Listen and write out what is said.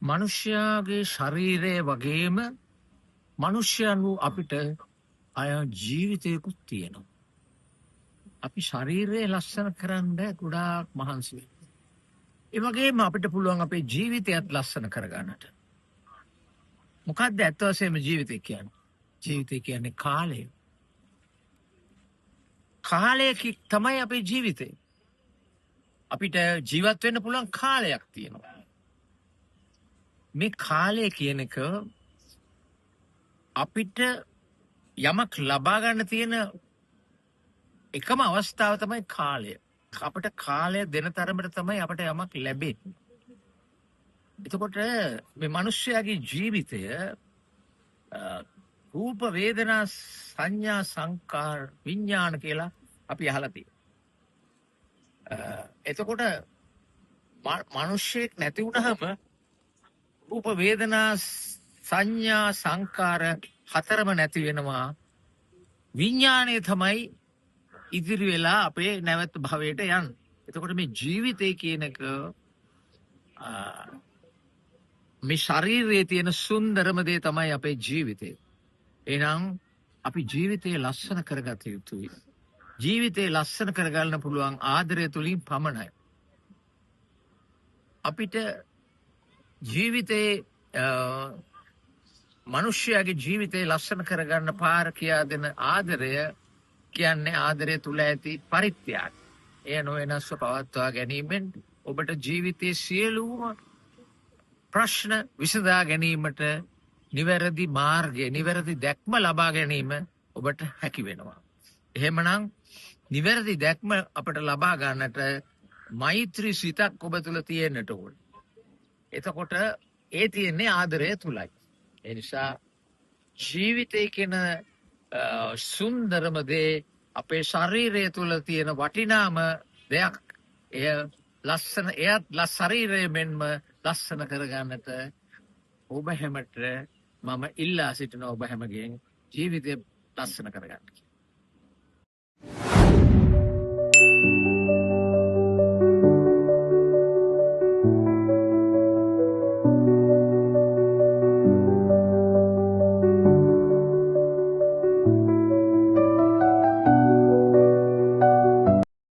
මනුෂ්‍යයාගේ ශරීරය වගේම මනුෂ්‍යයන් වූ අපිට අය ජීවිතයකුත් තියෙනවා. අපි ශරීරය ලස්සන කරන්න ගොඩාක් මහන්සි වෙනවා. ඒ වගේම අපිට පුළුවන් අපේ ජීවිතයත් ලස්සන කරගන්නට. මොකක්ද ඇත්ත වශයෙන්ම ජීවිතය කියන්නේ? ජීවිතය කියන්නේ කාලය. කාලය තමයි අපේ ජීවිතේ. අපිට ජීවත් වෙන්න පුළුවන් කාලයක් තියෙනවා. මේ කාලය කියන එක අපිට යමක් ලබා ගන්න තියෙන එකම අවස්ථාව තමයි කාලය. අපිට කාලය දෙන තරමට තමයි අපිට යමක් ලැබෙන්නේ. එතකොට මේ මිනිස්යාගේ ජීවිතය රූප වේදනා සංඥා සංකාර විඥාන කියලා අපි අහලා තියෙනවා. එතකොට මිනිස්සෙක් නැති වුණාම රූප වේදනා සංඥා සංකාර හතරම නැති වෙනවා. විඥානය තමයි ඉදිරි වෙලා අපේ නැවත භවයට යන්නේ. එතකොට මේ ජීවිතය කියන එක මේ ශරීරයේ තියෙන සුන්දරම දේ තමයි අපේ ජීවිතය. එහෙනම් අපි ජීවිතය ලස්සන කරගත යුතුයි. ජීවිතය ලස්සන කරගන්න පුළුවන් ආදරය තුලින් පමණයි. අපිට ජීවිතේ මිනිස්යාගේ ජීවිතය ලස්සන කරගන්න පාර කියා දෙන ආදරය කියන්නේ ආදරය තුල ඇති පරිත්‍යාගය. එය නොවෙනස්ව පවත්වා ගැනීමෙන් ඔබට ජීවිතයේ සියලුම ප්‍රශ්න විසඳා ගැනීමට නිවැරදි මාර්ගය, නිවැරදි දැක්ම ලබා ගැනීම ඔබට හැකි වෙනවා. එහෙමනම් නිවැරදි දැක්ම අපට ලබා ගන්නට මෛත්‍රී සිතක් ඔබ තුල තියෙන්නට ඕන. එතකොට ඒ තියෙන්නේ ආදරය තුලයි. ඒ නිසා ජීවිතය කියන සුන්දරම දේ අපේ ශරීරය තුල තියෙන වටිනාම දෙයක්. එය ලස්සන, එයත් ශරීරය මෙන්ම ලස්සන කරගන්නට ඔබ හැමට මම ඉල්ලා සිටින ඔබ හැමගෙන් ජීවිතය ලස්සන කරගන්න.